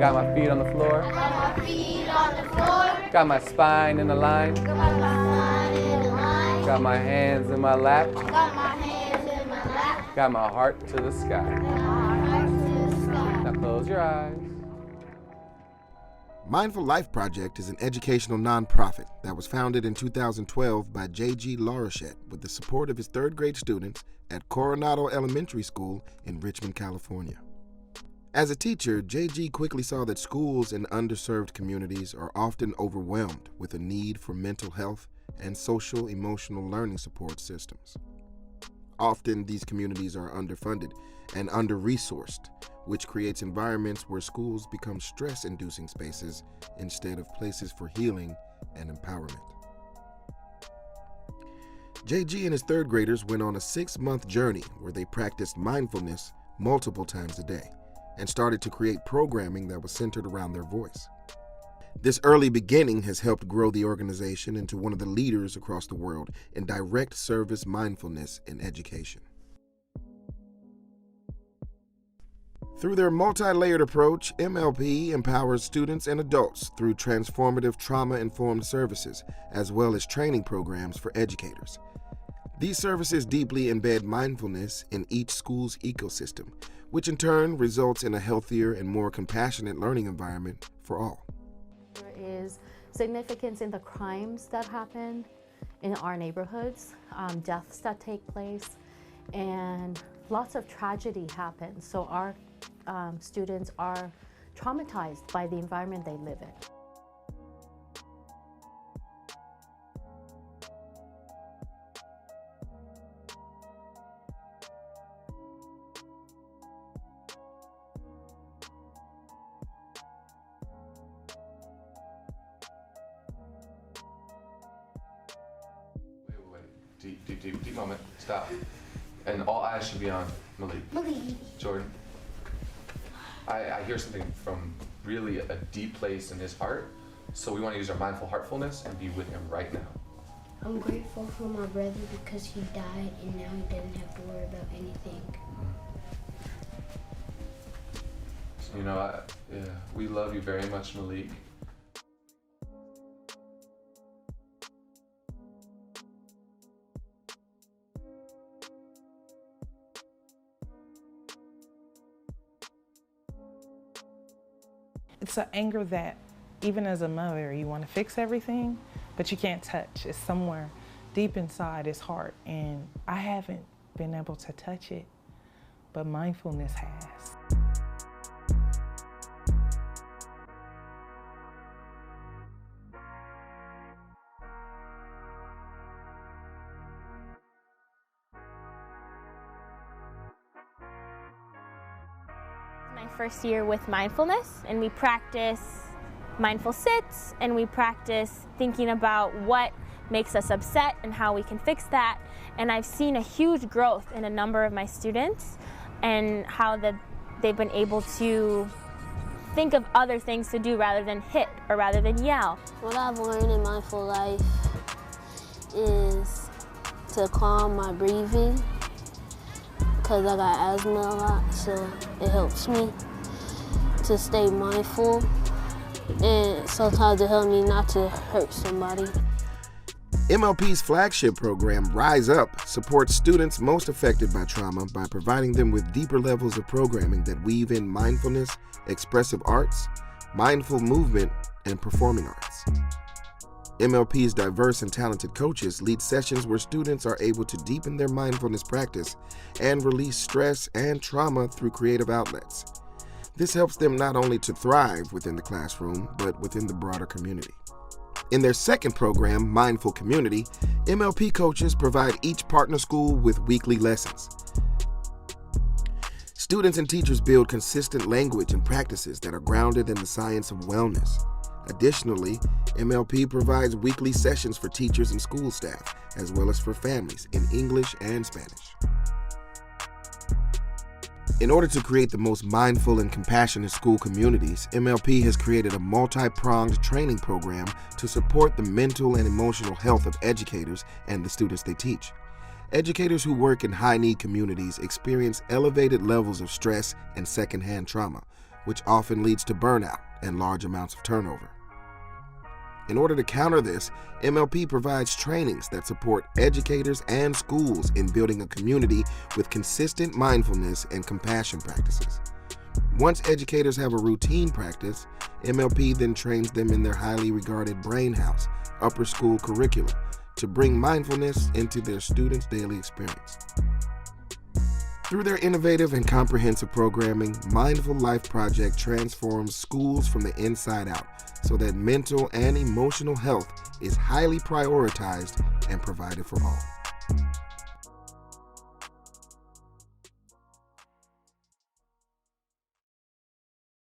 got my feet on the floor. Got my feet on the floor. Got my spine in the line. Got my spine in the line. Got my hands in my lap. Got my hands in my lap. Got my heart to the sky. Got my heart to the sky. Now close your eyes. Mindful Life Project is an educational nonprofit that was founded in 2012 by J.G. Larochette with the support of his third grade students at Coronado Elementary School in Richmond, California. As a teacher, J.G. quickly saw that schools in underserved communities are often overwhelmed with a need for mental health and social emotional learning support systems. Often, these communities are underfunded and under-resourced, which creates environments where schools become stress-inducing spaces instead of places for healing and empowerment. JG and his third graders went on a 6-month journey where they practiced mindfulness multiple times a day and started to create programming that was centered around their voice. This early beginning has helped grow the organization into one of the leaders across the world in direct service mindfulness in education. Through their multi-layered approach, MLP empowers students and adults through transformative trauma-informed services, as well as training programs for educators. These services deeply embed mindfulness in each school's ecosystem, which in turn results in a healthier and more compassionate learning environment for all. There is significance in the crimes that happen in our neighborhoods, deaths that take place, and lots of tragedy happens. So our students are traumatized by the environment they live in. Wait. Deep moment. Stop. And all eyes should be on Malik. Jordan. I hear something from really a deep place in his heart, so we want to use our mindful heartfulness and be with him right now. I'm grateful for my brother because he died and now he doesn't have to worry about anything. You know, we love you very much, Malik. It's an anger that, even as a mother, you want to fix everything, but you can't touch. It's somewhere deep inside his heart, and I haven't been able to touch it, but mindfulness has. My first year with mindfulness, and we practice mindful sits, and we practice thinking about what makes us upset and how we can fix that. And I've seen a huge growth in a number of my students and how they've been able to think of other things to do rather than hit or rather than yell. What I've learned in mindful life is to calm my breathing, because I got asthma a lot, so it helps me to stay mindful, and sometimes it helps me not to hurt somebody. MLP's flagship program, Rise Up, supports students most affected by trauma by providing them with deeper levels of programming that weave in mindfulness, expressive arts, mindful movement, and performing arts. MLP's diverse and talented coaches lead sessions where students are able to deepen their mindfulness practice and release stress and trauma through creative outlets. This helps them not only to thrive within the classroom, but within the broader community. In their second program, Mindful Community, MLP coaches provide each partner school with weekly lessons. Students and teachers build consistent language and practices that are grounded in the science of wellness. Additionally, MLP provides weekly sessions for teachers and school staff, as well as for families in English and Spanish. In order to create the most mindful and compassionate school communities, MLP has created a multi-pronged training program to support the mental and emotional health of educators and the students they teach. Educators who work in high-need communities experience elevated levels of stress and secondhand trauma, which often leads to burnout and large amounts of turnover. In order to counter this, MLP provides trainings that support educators and schools in building a community with consistent mindfulness and compassion practices. Once educators have a routine practice, MLP then trains them in their highly regarded Brain House upper school curricula to bring mindfulness into their students' daily experience. Through their innovative and comprehensive programming, Mindful Life Project transforms schools from the inside out so that mental and emotional health is highly prioritized and provided for all.